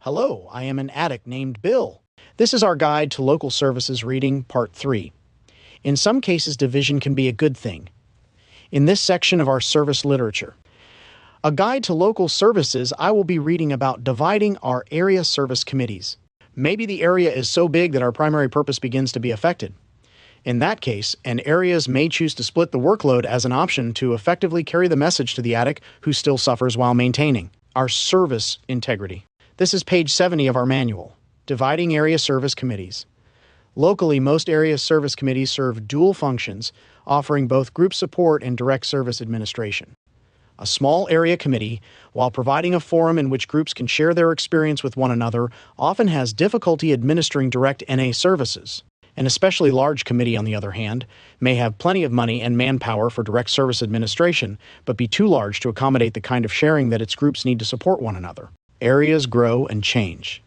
Hello, I am an addict named Bill. This is our guide to local services reading, Part 3. In some cases, division can be a good thing. In this section of our service literature, a guide to local services, I will be reading about dividing our area service committees. Maybe the area is so big that our primary purpose begins to be affected. In that case, areas may choose to split the workload as an option to effectively carry the message to the addict who still suffers while maintaining our service integrity. This is page 70 of our manual, Dividing Area Service Committees. Locally, most area service committees serve dual functions, offering both group support and direct service administration. A small area committee, while providing a forum in which groups can share their experience with one another, often has difficulty administering direct NA services. An especially large committee, on the other hand, may have plenty of money and manpower for direct service administration, but be too large to accommodate the kind of sharing that its groups need to support one another. Areas grow and change.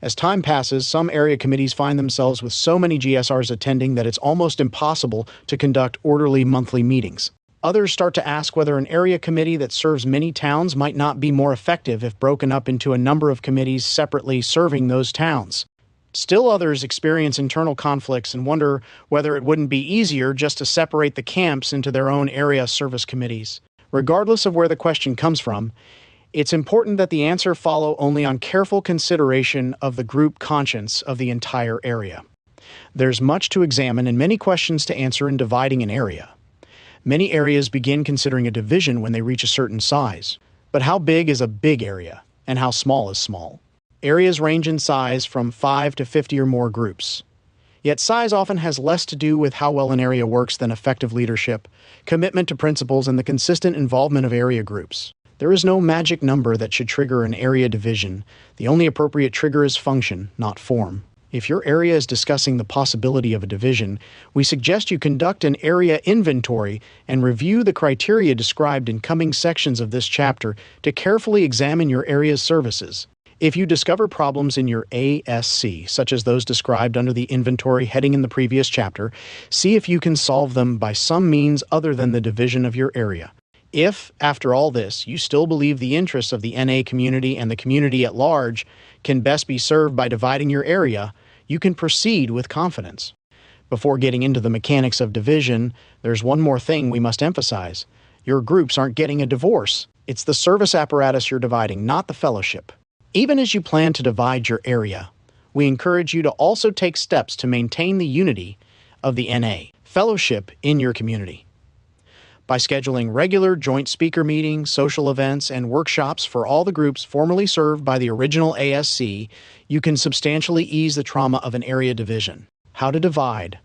As time passes, some area committees find themselves with so many GSRs attending that it's almost impossible to conduct orderly monthly meetings. Others start to ask whether an area committee that serves many towns might not be more effective if broken up into a number of committees separately serving those towns. Still others experience internal conflicts and wonder whether it wouldn't be easier just to separate the camps into their own area service committees. Regardless of where the question comes from, it's important that the answer follow only on careful consideration of the group conscience of the entire area. There's much to examine and many questions to answer in dividing an area. Many areas begin considering a division when they reach a certain size. But how big is a big area, and how small is small? Areas range in size from 5 to 50 or more groups. Yet size often has less to do with how well an area works than effective leadership, commitment to principles, and the consistent involvement of area groups. There is no magic number that should trigger an area division. The only appropriate trigger is function, not form. If your area is discussing the possibility of a division, we suggest you conduct an area inventory and review the criteria described in coming sections of this chapter to carefully examine your area's services. If you discover problems in your ASC, such as those described under the inventory heading in the previous chapter, see if you can solve them by some means other than the division of your area. If, after all this, you still believe the interests of the NA community and the community at large can best be served by dividing your area, you can proceed with confidence. Before getting into the mechanics of division, there's one more thing we must emphasize. Your groups aren't getting a divorce. It's the service apparatus you're dividing, not the fellowship. Even as you plan to divide your area, we encourage you to also take steps to maintain the unity of the NA fellowship in your community. By scheduling regular joint speaker meetings, social events, and workshops for all the groups formerly served by the original ASC, you can substantially ease the trauma of an area division. How to divide.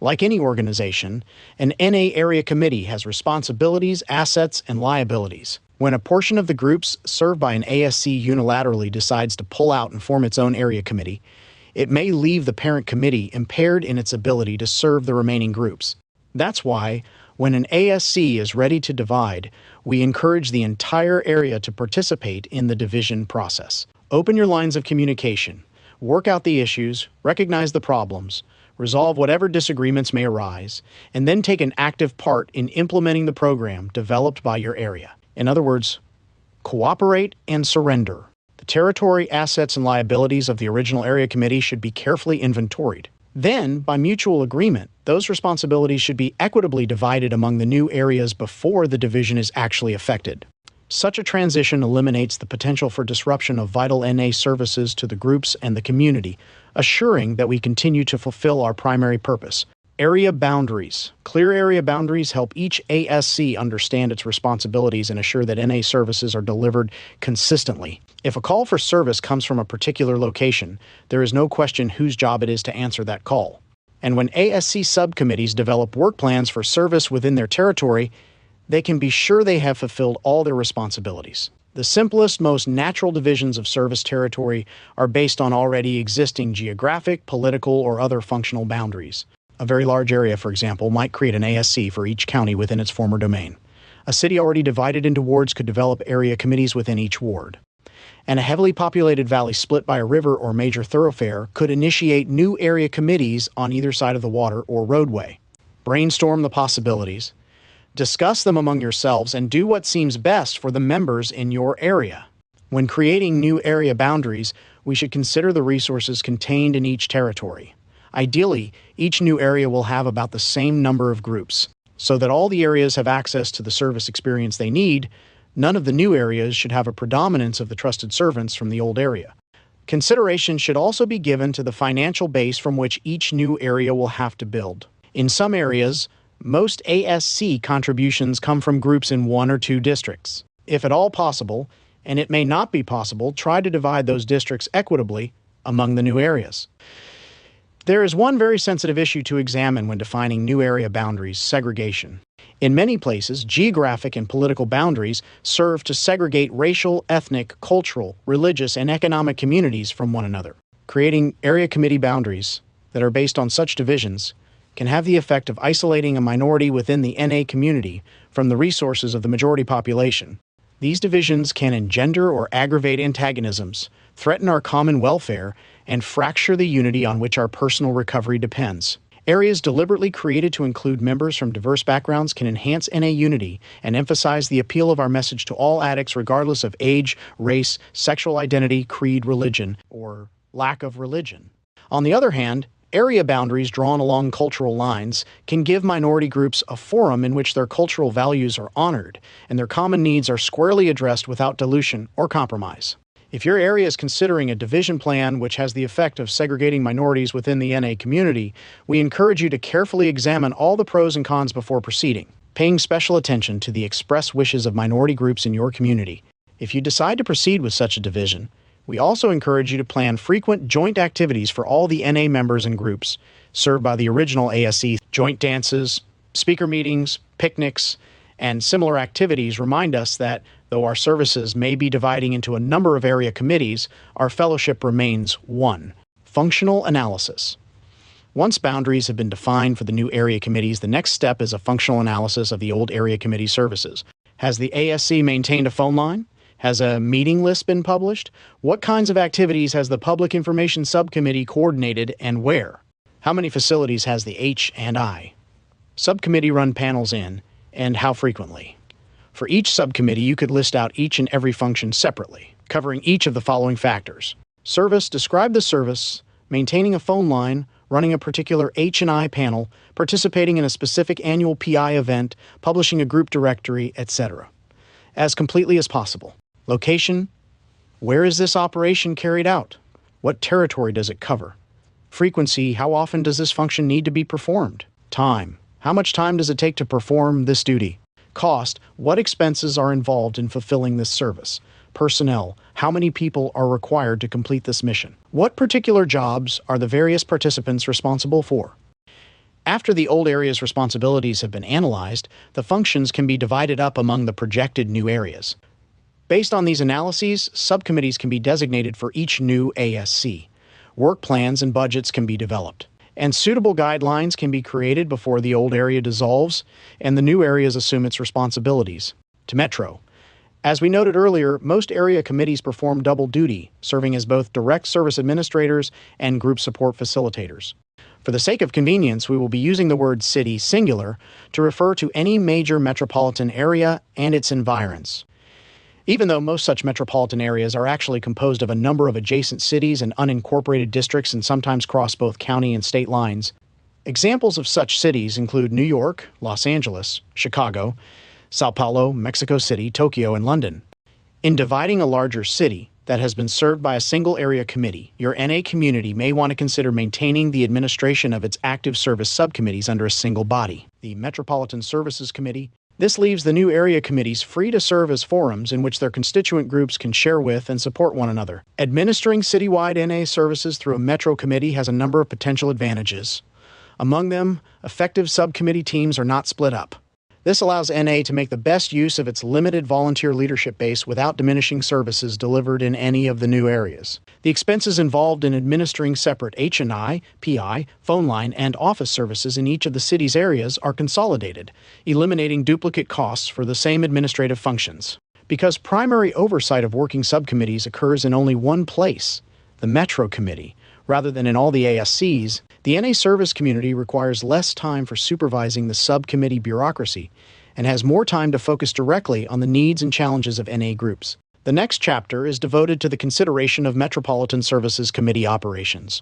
Like any organization, an NA area committee has responsibilities, assets, and liabilities. When a portion of the groups served by an ASC unilaterally decides to pull out and form its own area committee, it may leave the parent committee impaired in its ability to serve the remaining groups. That's why, when an ASC is ready to divide, we encourage the entire area to participate in the division process. Open your lines of communication, work out the issues, recognize the problems, resolve whatever disagreements may arise, and then take an active part in implementing the program developed by your area. In other words, cooperate and surrender. The territory, assets, and liabilities of the original area committee should be carefully inventoried. Then, by mutual agreement, those responsibilities should be equitably divided among the new areas before the division is actually effected. Such a transition eliminates the potential for disruption of vital NA services to the groups and the community, assuring that we continue to fulfill our primary purpose. Area boundaries. Clear area boundaries help each ASC understand its responsibilities and assure that NA services are delivered consistently. If a call for service comes from a particular location, there is no question whose job it is to answer that call. And when ASC subcommittees develop work plans for service within their territory, they can be sure they have fulfilled all their responsibilities. The simplest, most natural divisions of service territory are based on already existing geographic, political, or other functional boundaries. A very large area, for example, might create an ASC for each county within its former domain. A city already divided into wards could develop area committees within each ward. And a heavily populated valley split by a river or major thoroughfare could initiate new area committees on either side of the water or roadway. Brainstorm the possibilities, discuss them among yourselves, and do what seems best for the members in your area. When creating new area boundaries, we should consider the resources contained in each territory. Ideally, each new area will have about the same number of groups. So that all the areas have access to the service experience they need, none of the new areas should have a predominance of the trusted servants from the old area. Consideration should also be given to the financial base from which each new area will have to build. In some areas, most ASC contributions come from groups in 1 or 2 districts. If at all possible, and it may not be possible, try to divide those districts equitably among the new areas. There is one very sensitive issue to examine when defining new area boundaries: segregation. In many places, geographic and political boundaries serve to segregate racial, ethnic, cultural, religious, and economic communities from one another. Creating area committee boundaries that are based on such divisions can have the effect of isolating a minority within the NA community from the resources of the majority population. These divisions can engender or aggravate antagonisms, threaten our common welfare, and fracture the unity on which our personal recovery depends. Areas deliberately created to include members from diverse backgrounds can enhance NA unity and emphasize the appeal of our message to all addicts regardless of age, race, sexual identity, creed, religion, or lack of religion. On the other hand, area boundaries drawn along cultural lines can give minority groups a forum in which their cultural values are honored and their common needs are squarely addressed without dilution or compromise. If your area is considering a division plan which has the effect of segregating minorities within the NA community, we encourage you to carefully examine all the pros and cons before proceeding, paying special attention to the express wishes of minority groups in your community. If you decide to proceed with such a division, we also encourage you to plan frequent joint activities for all the NA members and groups served by the original ASC. Joint dances, speaker meetings, picnics, and similar activities remind us that, though our services may be dividing into a number of area committees, our fellowship remains one. Functional analysis. Once boundaries have been defined for the new area committees, the next step is a functional analysis of the old area committee services. Has the ASC maintained a phone line? Has a meeting list been published? What kinds of activities has the Public Information Subcommittee coordinated and where? How many facilities has the H&I Subcommittee run panels in, and how frequently? For each subcommittee, you could list out each and every function separately, covering each of the following factors. Service, describe the service, maintaining a phone line, running a particular H&I panel, participating in a specific annual PI event, publishing a group directory, etc. As completely as possible. Location, where is this operation carried out? What territory does it cover? Frequency, how often does this function need to be performed? Time, how much time does it take to perform this duty? Cost, what expenses are involved in fulfilling this service? Personnel, how many people are required to complete this mission? What particular jobs are the various participants responsible for? After the old area's responsibilities have been analyzed, the functions can be divided up among the projected new areas. Based on these analyses, subcommittees can be designated for each new ASC. Work plans and budgets can be developed, and suitable guidelines can be created before the old area dissolves and the new areas assume its responsibilities. To Metro. As we noted earlier, most area committees perform double duty, serving as both direct service administrators and group support facilitators. For the sake of convenience, we will be using the word city singular to refer to any major metropolitan area and its environs. Even though most such metropolitan areas are actually composed of a number of adjacent cities and unincorporated districts and sometimes cross both county and state lines, examples of such cities include New York, Los Angeles, Chicago, Sao Paulo, Mexico City, Tokyo, and London. In dividing a larger city that has been served by a single area committee, your NA community may want to consider maintaining the administration of its active service subcommittees under a single body, the Metropolitan Services Committee. This leaves the new area committees free to serve as forums in which their constituent groups can share with and support one another. Administering citywide NA services through a metro committee has a number of potential advantages. Among them, effective subcommittee teams are not split up. This allows NA to make the best use of its limited volunteer leadership base without diminishing services delivered in any of the new areas. The expenses involved in administering separate H&I, PI, phone line, and office services in each of the city's areas are consolidated, eliminating duplicate costs for the same administrative functions. Because primary oversight of working subcommittees occurs in only one place, the Metro Committee, rather than in all the ASCs, the NA service community requires less time for supervising the subcommittee bureaucracy and has more time to focus directly on the needs and challenges of NA groups. The next chapter is devoted to the consideration of Metropolitan Services Committee operations.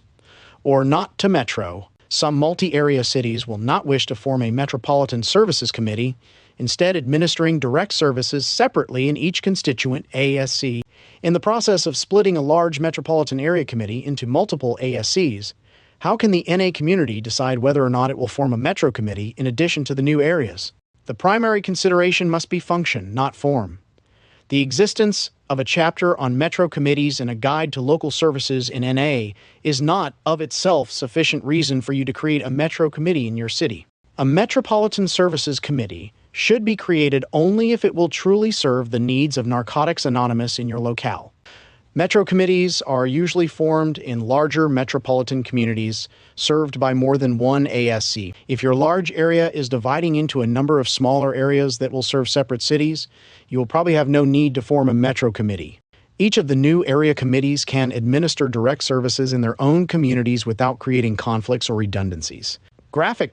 Or not to Metro. Some multi-area cities will not wish to form a Metropolitan Services Committee, instead administering direct services separately in each constituent ASC. In the process of splitting a large Metropolitan Area Committee into multiple ASCs, how can the NA community decide whether or not it will form a Metro Committee in addition to the new areas? The primary consideration must be function, not form. The existence of a chapter on Metro committees and a guide to local services in NA is not, of itself, sufficient reason for you to create a Metro Committee in your city. A Metropolitan Services Committee should be created only if it will truly serve the needs of Narcotics Anonymous in your locale. Metro committees are usually formed in larger metropolitan communities served by more than one ASC. If your large area is dividing into a number of smaller areas that will serve separate cities, you will probably have no need to form a Metro Committee. Each of the new area committees can administer direct services in their own communities without creating conflicts or redundancies.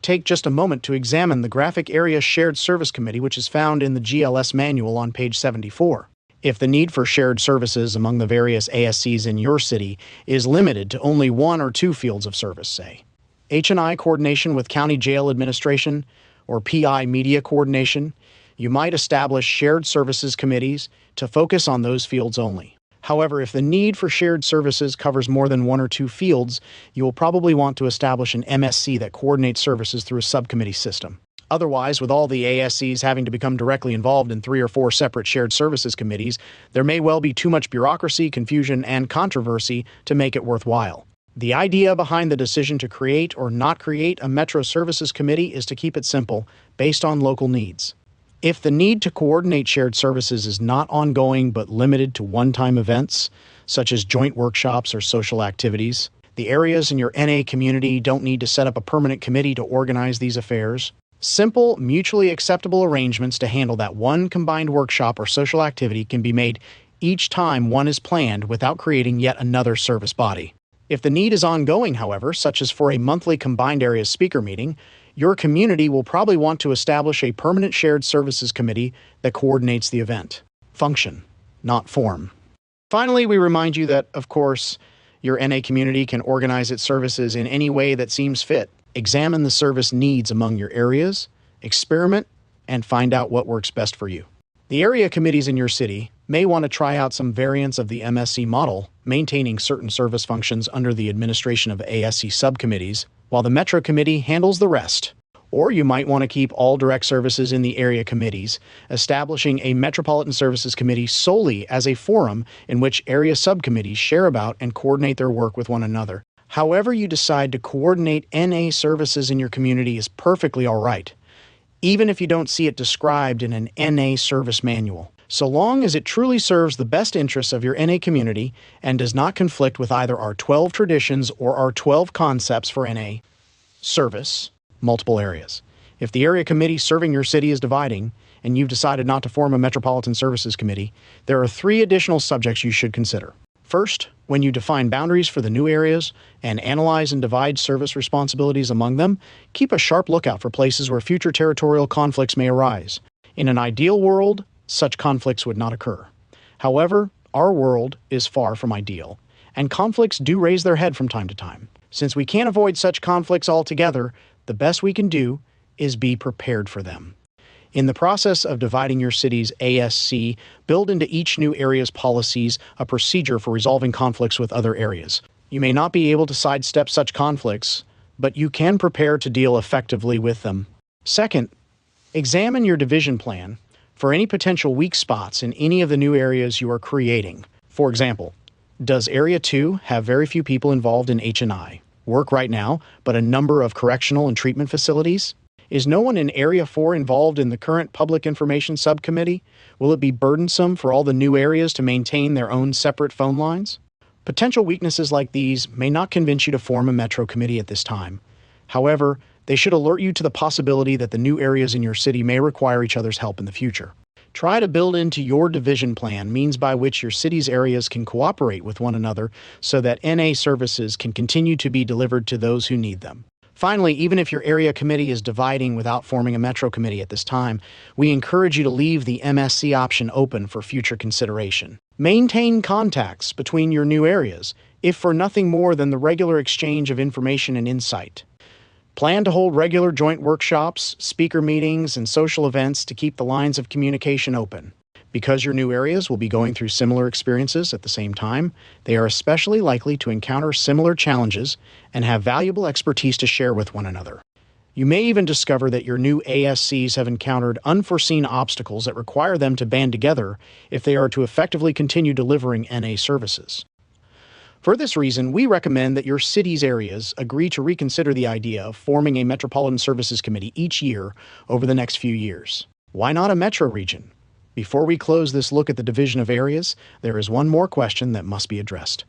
Take just a moment to examine the Graphic Area Shared Service Committee, which is found in the GLS manual on page 74. If the need for shared services among the various ASCs in your city is limited to only one or two fields of service, say H&I coordination with county jail administration or PI media coordination, you might establish shared services committees to focus on those fields only. However, if the need for shared services covers more than one or two fields, you will probably want to establish an MSC that coordinates services through a subcommittee system. Otherwise, with all the ASCs having to become directly involved in 3 or 4 separate shared services committees, there may well be too much bureaucracy, confusion, and controversy to make it worthwhile. The idea behind the decision to create or not create a Metro Services Committee is to keep it simple, based on local needs. If the need to coordinate shared services is not ongoing but limited to one-time events, such as joint workshops or social activities, the areas in your NA community don't need to set up a permanent committee to organize these affairs. Simple, mutually acceptable arrangements to handle that one combined workshop or social activity can be made each time one is planned without creating yet another service body. If the need is ongoing, however, such as for a monthly combined areas speaker meeting, your community will probably want to establish a permanent shared services committee that coordinates the event. Function, not form. Finally, we remind you that, of course, your NA community can organize its services in any way that seems fit. Examine the service needs among your areas, experiment, and find out what works best for you. The area committees in your city may want to try out some variants of the MSC model, maintaining certain service functions under the administration of ASC subcommittees, while the Metro Committee handles the rest. Or you might want to keep all direct services in the area committees, establishing a Metropolitan Services Committee solely as a forum in which area subcommittees share about and coordinate their work with one another. However you decide to coordinate NA services in your community is perfectly all right, even if you don't see it described in an NA service manual, so long as it truly serves the best interests of your NA community and does not conflict with either our 12 traditions or our 12 concepts for NA service, multiple areas. If the area committee serving your city is dividing, and you've decided not to form a Metropolitan Services Committee, there are 3 additional subjects you should consider. First, when you define boundaries for the new areas and analyze and divide service responsibilities among them, keep a sharp lookout for places where future territorial conflicts may arise. In an ideal world, such conflicts would not occur. However, our world is far from ideal, and conflicts do raise their head from time to time. Since we can't avoid such conflicts altogether, the best we can do is be prepared for them. In the process of dividing your city's ASC, build into each new area's policies a procedure for resolving conflicts with other areas. You may not be able to sidestep such conflicts, but you can prepare to deal effectively with them. Second, examine your division plan for any potential weak spots in any of the new areas you are creating. For example, does Area 2 have very few people involved in H&I work right now, but a number of correctional and treatment facilities? Is no one in Area 4 involved in the current Public Information Subcommittee? Will it be burdensome for all the new areas to maintain their own separate phone lines? Potential weaknesses like these may not convince you to form a Metro Committee at this time. However, they should alert you to the possibility that the new areas in your city may require each other's help in the future. Try to build into your division plan means by which your city's areas can cooperate with one another so that NA services can continue to be delivered to those who need them. Finally, even if your area committee is dividing without forming a metro committee at this time, we encourage you to leave the MSC option open for future consideration. Maintain contacts between your new areas, if for nothing more than the regular exchange of information and insight. Plan to hold regular joint workshops, speaker meetings, and social events to keep the lines of communication open. Because your new areas will be going through similar experiences at the same time, they are especially likely to encounter similar challenges and have valuable expertise to share with one another. You may even discover that your new ASCs have encountered unforeseen obstacles that require them to band together if they are to effectively continue delivering NA services. For this reason, we recommend that your city's areas agree to reconsider the idea of forming a Metropolitan Services Committee each year over the next few years. Why not a metro region? Before we close this look at the division of areas, there is one more question that must be addressed.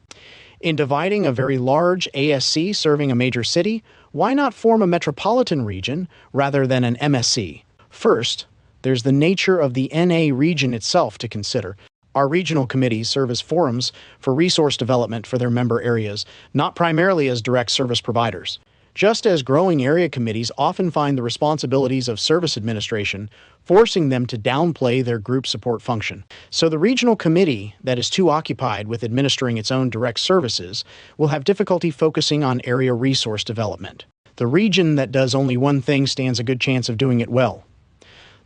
In dividing a very large ASC serving a major city, why not form a metropolitan region rather than an MSC? First, there's the nature of the NA region itself to consider. Our regional committees serve as forums for resource development for their member areas, not primarily as direct service providers. Just as growing area committees often find the responsibilities of service administration, forcing them to downplay their group support function. So the regional committee that is too occupied with administering its own direct services will have difficulty focusing on area resource development. The region that does only one thing stands a good chance of doing it well.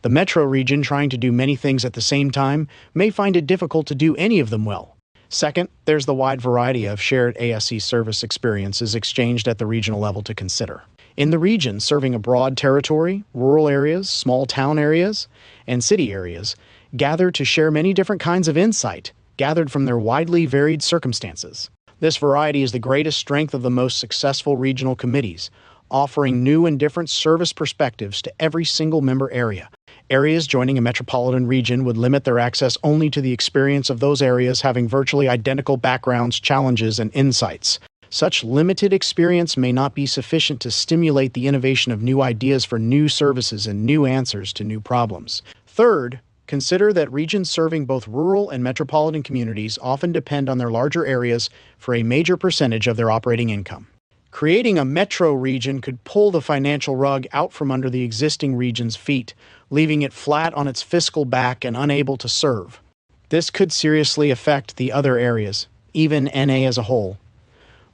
The metro region trying to do many things at the same time may find it difficult to do any of them well. Second, there's the wide variety of shared ASC service experiences exchanged at the regional level to consider. In the region serving a broad territory, rural areas, small town areas, and city areas gather to share many different kinds of insight gathered from their widely varied circumstances. This variety is the greatest strength of the most successful regional committees, offering new and different service perspectives to every single member area. Areas joining a metropolitan region would limit their access only to the experience of those areas having virtually identical backgrounds, challenges, and insights. Such limited experience may not be sufficient to stimulate the innovation of new ideas for new services and new answers to new problems. Third, consider that regions serving both rural and metropolitan communities often depend on their larger areas for a major percentage of their operating income. Creating a metro region could pull the financial rug out from under the existing region's feet, leaving it flat on its fiscal back and unable to serve. This could seriously affect the other areas, even NA as a whole.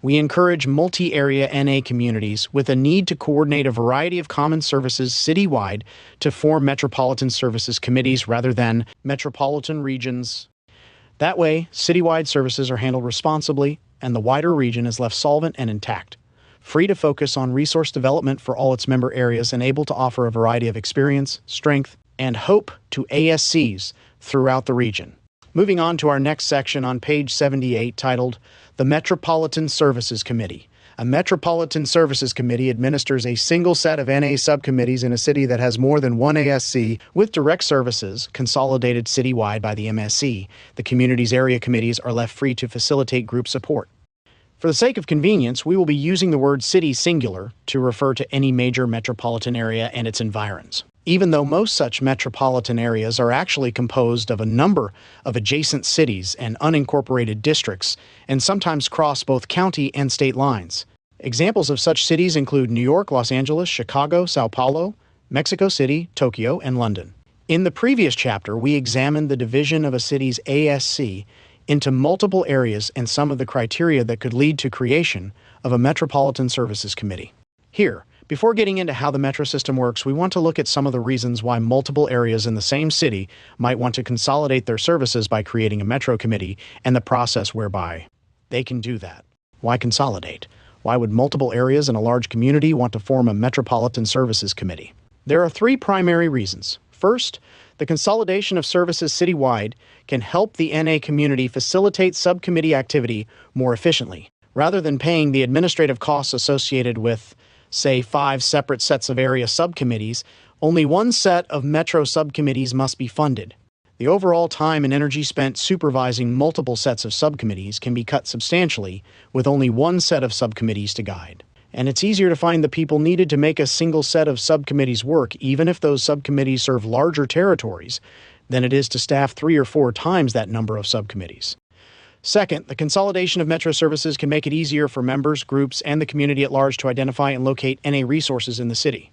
We encourage multi-area NA communities with a need to coordinate a variety of common services citywide to form metropolitan services committees rather than metropolitan regions. That way, citywide services are handled responsibly and the wider region is left solvent and intact, free to focus on resource development for all its member areas and able to offer a variety of experience, strength, and hope to ASCs throughout the region. Moving on to our next section on page 78 titled The Metropolitan Services Committee. A Metropolitan Services Committee administers a single set of NA subcommittees in a city that has more than one ASC with direct services consolidated citywide by the MSC. The community's area committees are left free to facilitate group support. For the sake of convenience, we will be using the word city singular to refer to any major metropolitan area and its environs. Even though most such metropolitan areas are actually composed of a number of adjacent cities and unincorporated districts, and sometimes cross both county and state lines. Examples of such cities include New York, Los Angeles, Chicago, Sao Paulo, Mexico City, Tokyo, and London. In the previous chapter, we examined the division of a city's ASC into multiple areas and some of the criteria that could lead to creation of a Metropolitan Services Committee. Here, before getting into how the metro system works, we want to look at some of the reasons why multiple areas in the same city might want to consolidate their services by creating a metro committee and the process whereby they can do that. Why consolidate? Why would multiple areas in a large community want to form a Metropolitan Services Committee? There are three primary reasons. First, the consolidation of services citywide can help the NA community facilitate subcommittee activity more efficiently. Rather than paying the administrative costs associated with, say, 5 separate sets of area subcommittees, only one set of metro subcommittees must be funded. The overall time and energy spent supervising multiple sets of subcommittees can be cut substantially with only one set of subcommittees to guide. And it's easier to find the people needed to make a single set of subcommittees work, even if those subcommittees serve larger territories, than it is to staff 3 or 4 times that number of subcommittees. Second, the consolidation of metro services can make it easier for members, groups, and the community at large to identify and locate NA resources in the city.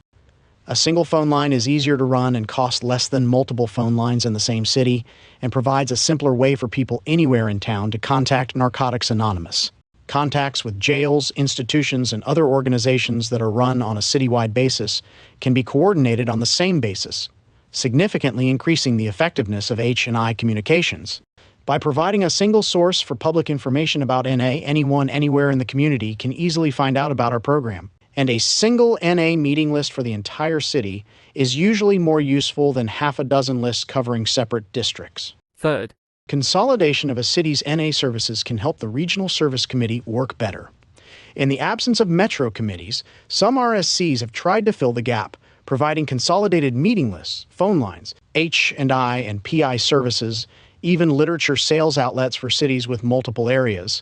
A single phone line is easier to run and costs less than multiple phone lines in the same city, and provides a simpler way for people anywhere in town to contact Narcotics Anonymous. Contacts with jails, institutions, and other organizations that are run on a citywide basis can be coordinated on the same basis, significantly increasing the effectiveness of H&I communications. By providing a single source for public information about NA, anyone anywhere in the community can easily find out about our program. And a single NA meeting list for the entire city is usually more useful than half a dozen lists covering separate districts. Third, consolidation of a city's NA services can help the Regional Service Committee work better. In the absence of metro committees, some RSCs have tried to fill the gap, providing consolidated meeting lists, phone lines, H&I and PI services, even literature sales outlets for cities with multiple areas.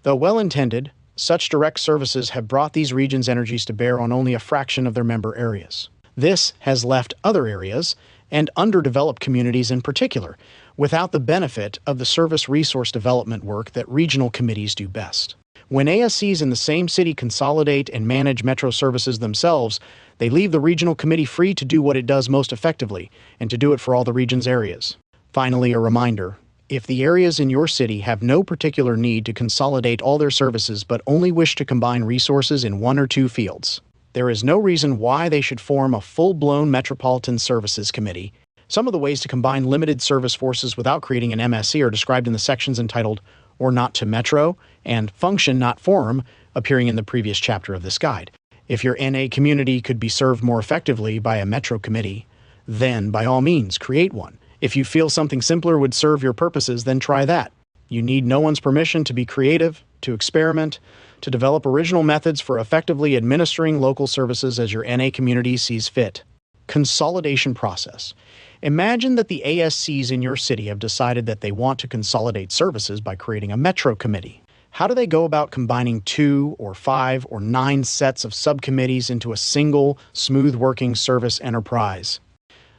Though well-intended, such direct services have brought these regions' energies to bear on only a fraction of their member areas. This has left other areas, and underdeveloped communities in particular, without the benefit of the service resource development work that regional committees do best. When ASCs in the same city consolidate and manage metro services themselves, they leave the regional committee free to do what it does most effectively, and to do it for all the region's areas. Finally, a reminder. If the areas in your city have no particular need to consolidate all their services but only wish to combine resources in one or two fields, there is no reason why they should form a full-blown Metropolitan Services Committee. Some of the ways to combine limited service forces without creating an MSC are described in the sections entitled Or Not to Metro and Function Not Form, appearing in the previous chapter of this guide. If your NA community could be served more effectively by a Metro Committee, then by all means create one. If you feel something simpler would serve your purposes, then try that. You need no one's permission to be creative, to experiment, to develop original methods for effectively administering local services as your NA community sees fit. Consolidation process. Imagine that the ASCs in your city have decided that they want to consolidate services by creating a metro committee. How do they go about combining 2 or 5 or 9 sets of subcommittees into a single, smooth-working service enterprise?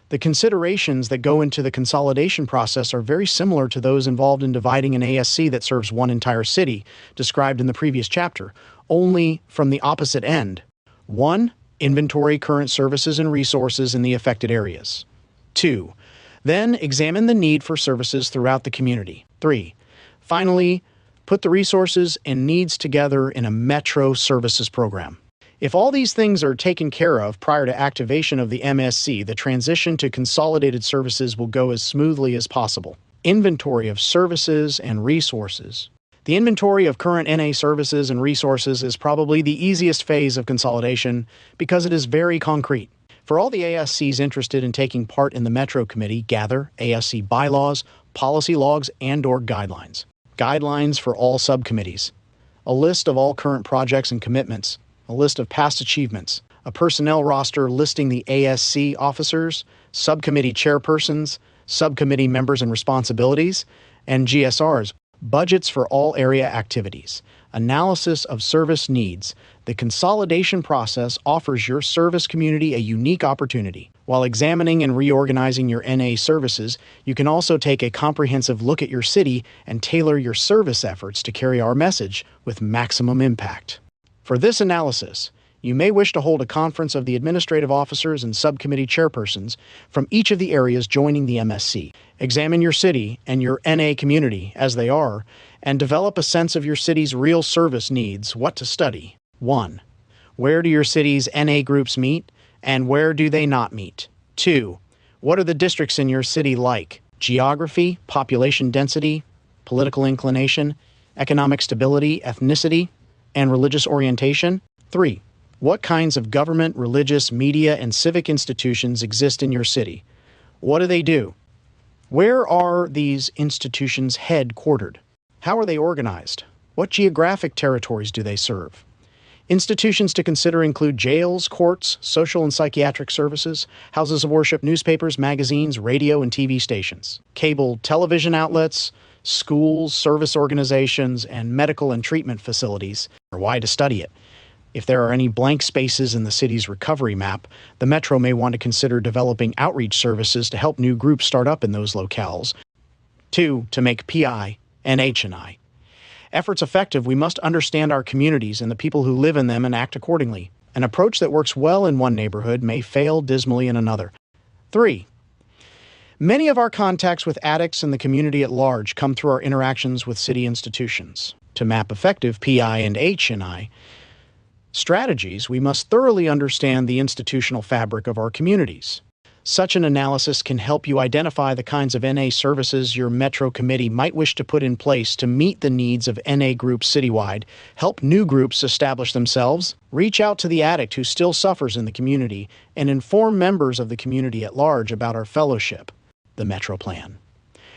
The considerations that go into the consolidation process are very similar to those involved in dividing an ASC that serves one entire city, described in the previous chapter, only from the opposite end. 1. Inventory current services and resources in the affected areas. 2. Then examine the need for services throughout the community. 3. Finally, put the resources and needs together in a metro services program. If all these things are taken care of prior to activation of the MSC, the transition to consolidated services will go as smoothly as possible. Inventory of services and resources. The inventory of current NA services and resources is probably the easiest phase of consolidation because it is very concrete. For all the ASCs interested in taking part in the Metro Committee, gather ASC bylaws, policy logs, and/or guidelines. Guidelines for all subcommittees. A list of all current projects and commitments. A list of past achievements, a personnel roster listing the ASC officers, subcommittee chairpersons, subcommittee members and responsibilities, and GSRs, budgets for all area activities, analysis of service needs. The consolidation process offers your service community a unique opportunity. While examining and reorganizing your NA services, you can also take a comprehensive look at your city and tailor your service efforts to carry our message with maximum impact. For this analysis, you may wish to hold a conference of the administrative officers and subcommittee chairpersons from each of the areas joining the MSC. Examine your city and your NA community as they are, and develop a sense of your city's real service needs. What to study. 1. Where do your city's NA groups meet, and where do they not meet? 2. What are the districts in your city like? Geography, population density, political inclination, economic stability, ethnicity, and religious orientation. 3. What kinds of government, religious, media, and civic institutions exist in your city? What do they do? Where are these institutions headquartered? How are they organized? What geographic territories do they serve? Institutions to consider include jails, courts, social and psychiatric services, houses of worship, newspapers, magazines, radio and TV stations, cable television outlets, schools, service organizations, and medical and treatment facilities, or why to study it. If there are any blank spaces in the city's recovery map, the Metro may want to consider developing outreach services to help new groups start up in those locales. 2. To make PI and H&I. Efforts effective, we must understand our communities and the people who live in them and act accordingly. An approach that works well in one neighborhood may fail dismally in another. 3. Many of our contacts with addicts and the community at large come through our interactions with city institutions. To map effective PI and H&I strategies, we must thoroughly understand the institutional fabric of our communities. Such an analysis can help you identify the kinds of NA services your Metro Committee might wish to put in place to meet the needs of NA groups citywide, help new groups establish themselves, reach out to the addict who still suffers in the community, and inform members of the community at large about our fellowship, the Metro Plan.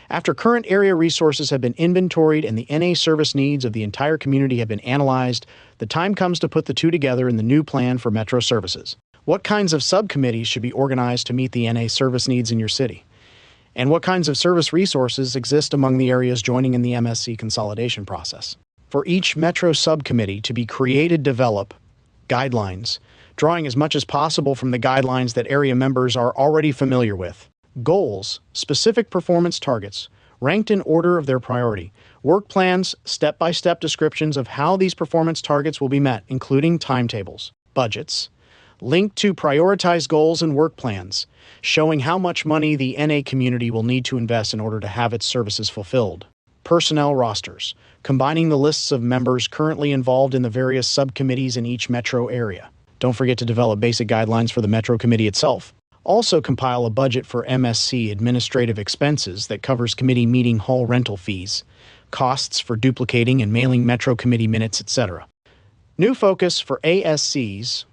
After current area resources have been inventoried and the NA service needs of the entire community have been analyzed, the time comes to put the two together in the new plan for Metro services. What kinds of subcommittees should be organized to meet the NA service needs in your city? And what kinds of service resources exist among the areas joining in the MSC consolidation process? For each Metro subcommittee to be created, develop guidelines, drawing as much as possible from the guidelines that area members are already familiar with. Goals, specific performance targets, ranked in order of their priority. Work plans, step-by-step descriptions of how these performance targets will be met, including timetables. Budgets, linked to prioritized goals and work plans, showing how much money the NA community will need to invest in order to have its services fulfilled. Personnel rosters, combining the lists of members currently involved in the various subcommittees in each metro area. Don't forget to develop basic guidelines for the Metro Committee itself. Also compile a budget for MSC administrative expenses that covers committee meeting hall rental fees, costs for duplicating and mailing Metro Committee minutes, etc. New focus for ASCs.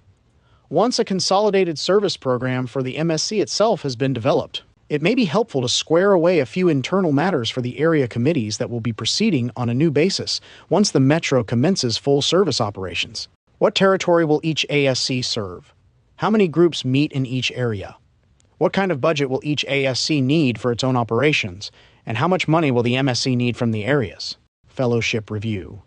Once a consolidated service program for the MSC itself has been developed, it may be helpful to square away a few internal matters for the area committees that will be proceeding on a new basis once the Metro commences full service operations. What territory will each ASC serve? How many groups meet in each area? What kind of budget will each ASC need for its own operations? And how much money will the MSC need from the areas? Fellowship review.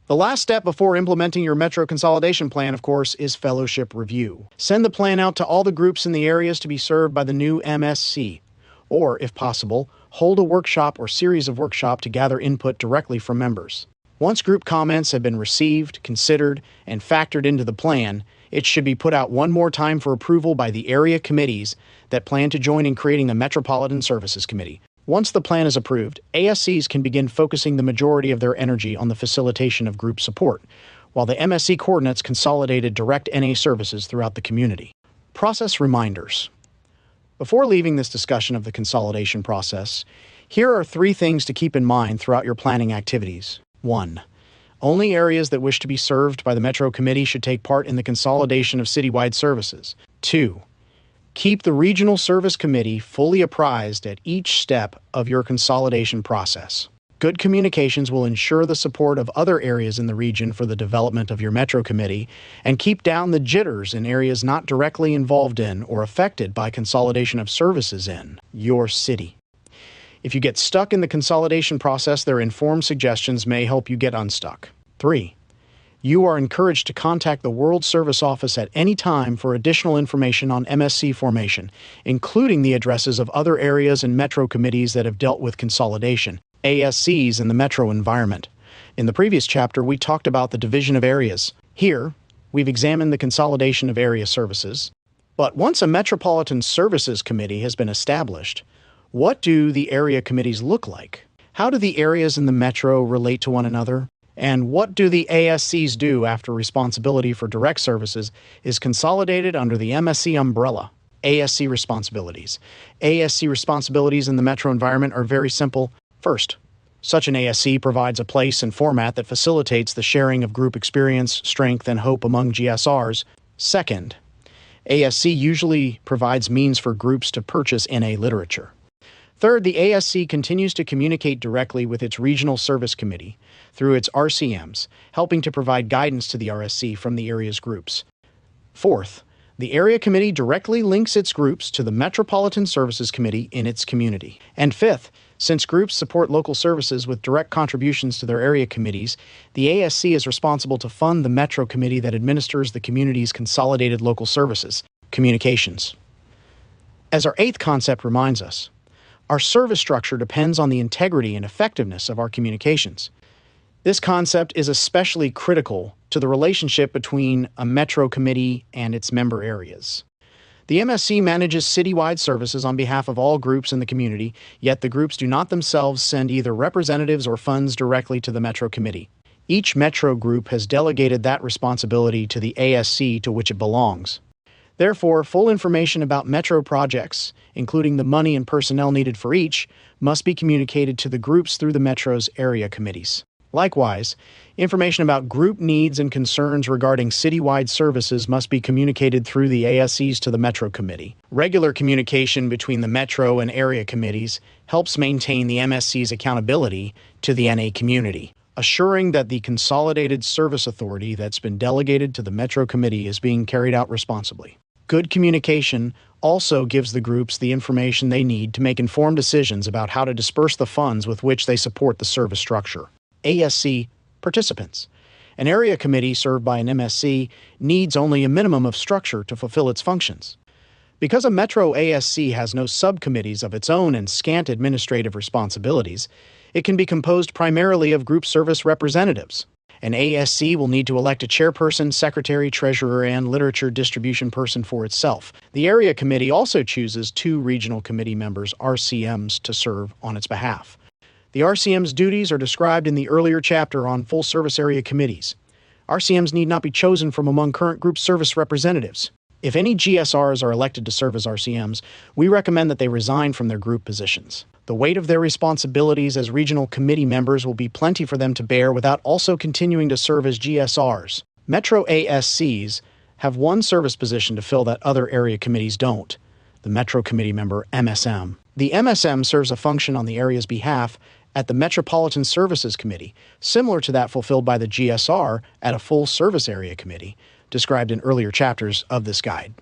The last step before implementing your Metro consolidation plan, of course, is fellowship review. Send the plan out to all the groups in the areas to be served by the new MSC. Or, if possible, hold a workshop or series of workshops to gather input directly from members. Once group comments have been received, considered, and factored into the plan, it should be put out one more time for approval by the area committees that plan to join in creating the Metropolitan Services Committee. Once the plan is approved, ASCs can begin focusing the majority of their energy on the facilitation of group support, while the MSC coordinates consolidated direct NA services throughout the community. Process reminders. Before leaving this discussion of the consolidation process, here are 3 things to keep in mind throughout your planning activities. 1. Only areas that wish to be served by the Metro Committee should take part in the consolidation of citywide services. 2. Keep the Regional Service Committee fully apprised at each step of your consolidation process. Good communications will ensure the support of other areas in the region for the development of your Metro Committee and keep down the jitters in areas not directly involved in or affected by consolidation of services in your city. If you get stuck in the consolidation process, their informed suggestions may help you get unstuck. 3. You are encouraged to contact the World Service Office at any time for additional information on MSC formation, including the addresses of other areas and Metro committees that have dealt with consolidation, ASCs in the Metro environment. In the previous chapter, we talked about the division of areas. Here, we've examined the consolidation of area services. But once a Metropolitan Services Committee has been established, what do the area committees look like? How do the areas in the Metro relate to one another? And what do the ASCs do after responsibility for direct services is consolidated under the MSC umbrella? ASC responsibilities. ASC responsibilities in the Metro environment are very simple. First, such an ASC provides a place and format that facilitates the sharing of group experience, strength, and hope among GSRs. Second, ASC usually provides means for groups to purchase NA literature. Third, the ASC continues to communicate directly with its Regional Service Committee through its RCMs, helping to provide guidance to the RSC from the area's groups. Fourth, the Area Committee directly links its groups to the Metropolitan Services Committee in its community. And fifth, since groups support local services with direct contributions to their area committees, the ASC is responsible to fund the Metro Committee that administers the community's consolidated local services, communications. As our 8th concept reminds us, our service structure depends on the integrity and effectiveness of our communications. This concept is especially critical to the relationship between a metro committee and its member areas. The MSC manages citywide services on behalf of all groups in the community, yet the groups do not themselves send either representatives or funds directly to the Metro Committee. Each Metro group has delegated that responsibility to the ASC to which it belongs. Therefore, full information about Metro projects, including the money and personnel needed for each, must be communicated to the groups through the Metro's area committees. Likewise, information about group needs and concerns regarding citywide services must be communicated through the ASCs to the Metro Committee. Regular communication between the Metro and area committees helps maintain the MSC's accountability to the NA community, assuring that the consolidated service authority that's been delegated to the Metro Committee is being carried out responsibly. Good communication also gives the groups the information they need to make informed decisions about how to disperse the funds with which they support the service structure. ASC participants. An area committee served by an MSC needs only a minimum of structure to fulfill its functions. Because a Metro ASC has no subcommittees of its own and scant administrative responsibilities, it can be composed primarily of group service representatives. An ASC will need to elect a chairperson, secretary, treasurer, and literature distribution person for itself. The area committee also chooses 2 regional committee members, RCMs, to serve on its behalf. The RCM's duties are described in the earlier chapter on full service area committees. RCMs need not be chosen from among current group service representatives. If any GSRs are elected to serve as RCMs, we recommend that they resign from their group positions. The weight of their responsibilities as regional committee members will be plenty for them to bear without also continuing to serve as GSRs. Metro ASCs have one service position to fill that other area committees don't, the Metro Committee member MSM. The MSM serves a function on the area's behalf at the Metropolitan Services Committee, similar to that fulfilled by the GSR at a full service area committee, described in earlier chapters of this guide.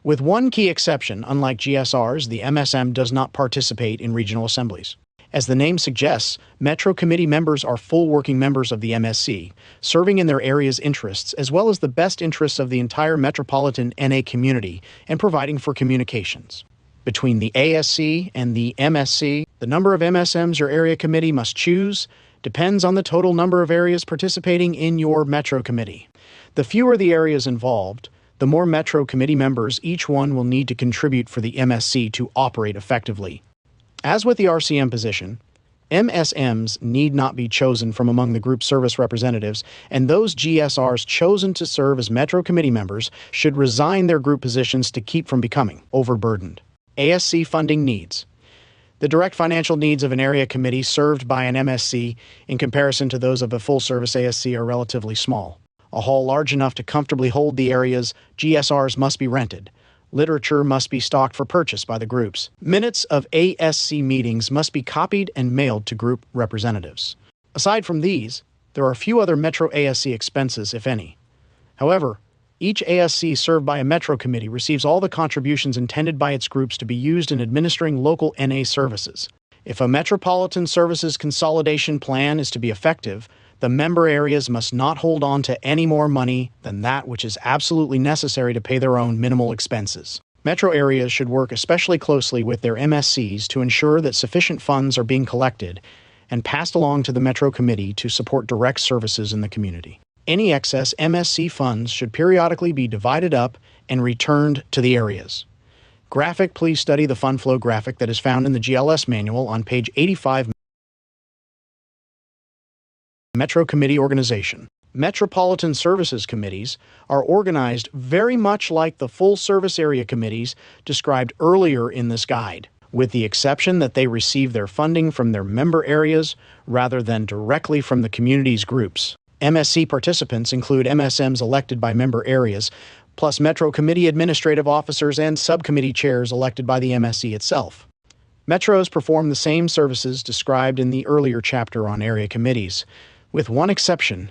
With one key exception, unlike GSRs, the MSM does not participate in regional assemblies. As the name suggests, Metro Committee members are full working members of the MSC, serving in their area's interests as well as the best interests of the entire metropolitan NA community and providing for communications. Between the ASC and the MSC, the number of MSMs your area committee must choose depends on the total number of areas participating in your Metro Committee. The fewer the areas involved, the more Metro Committee members each one will need to contribute for the MSC to operate effectively. As with the RCM position, MSMs need not be chosen from among the group service representatives, and those GSRs chosen to serve as Metro Committee members should resign their group positions to keep from becoming overburdened. ASC funding needs. The direct financial needs of an area committee served by an MSC in comparison to those of a full-service ASC are relatively small. A hall large enough to comfortably hold the area's GSRs must be rented. Literature must be stocked for purchase by the groups. Minutes of ASC meetings must be copied and mailed to group representatives. Aside from these, there are few other Metro ASC expenses, if any. However, each ASC served by a Metro Committee receives all the contributions intended by its groups to be used in administering local NA services. If a Metropolitan Services Consolidation Plan is to be effective, the member areas must not hold on to any more money than that which is absolutely necessary to pay their own minimal expenses. Metro areas should work especially closely with their MSCs to ensure that sufficient funds are being collected and passed along to the Metro Committee to support direct services in the community. Any excess MSC funds should periodically be divided up and returned to the areas. Graphic, please study the fund flow graphic that is found in the GLS manual on page 85. Metro Committee Organization. Metropolitan Services Committees are organized very much like the full service area committees described earlier in this guide, with the exception that they receive their funding from their member areas rather than directly from the community's groups. MSC participants include MSMs elected by member areas, plus Metro Committee administrative officers and subcommittee chairs elected by the MSC itself. Metros perform the same services described in the earlier chapter on area committees, with one exception.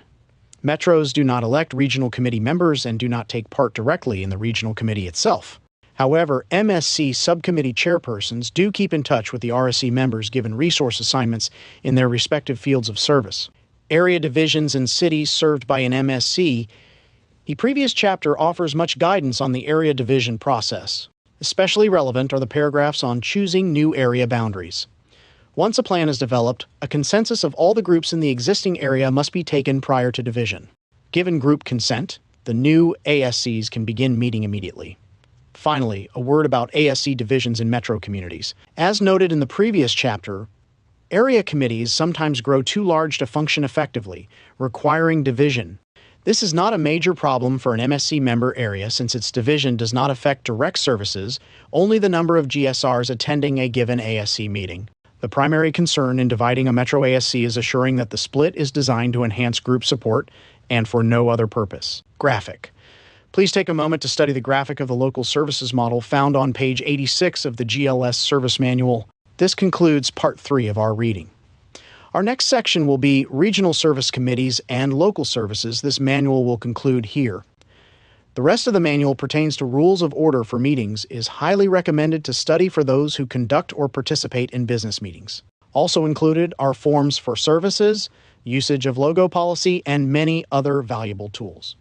Metros do not elect regional committee members and do not take part directly in the regional committee itself. However, MSC subcommittee chairpersons do keep in touch with the RSC members given resource assignments in their respective fields of service. Area divisions in cities served by an MSC, the previous chapter offers much guidance on the area division process. Especially relevant are the paragraphs on choosing new area boundaries. Once a plan is developed, a consensus of all the groups in the existing area must be taken prior to division. Given group consent, the new ASCs can begin meeting immediately. Finally, a word about ASC divisions in metro communities. As noted in the previous chapter, area committees sometimes grow too large to function effectively, requiring division. This is not a major problem for an MSC member area since its division does not affect direct services, only the number of GSRs attending a given ASC meeting. The primary concern in dividing a metro ASC is assuring that the split is designed to enhance group support and for no other purpose. Graphic. Please take a moment to study the graphic of the local services model found on page 86 of the GLS Service Manual. This concludes Part 3 of our reading. Our next section will be Regional Service Committees and Local Services. This manual will conclude here. The rest of the manual pertains to rules of order for meetings, is highly recommended to study for those who conduct or participate in business meetings. Also included are forms for services, usage of logo policy, and many other valuable tools.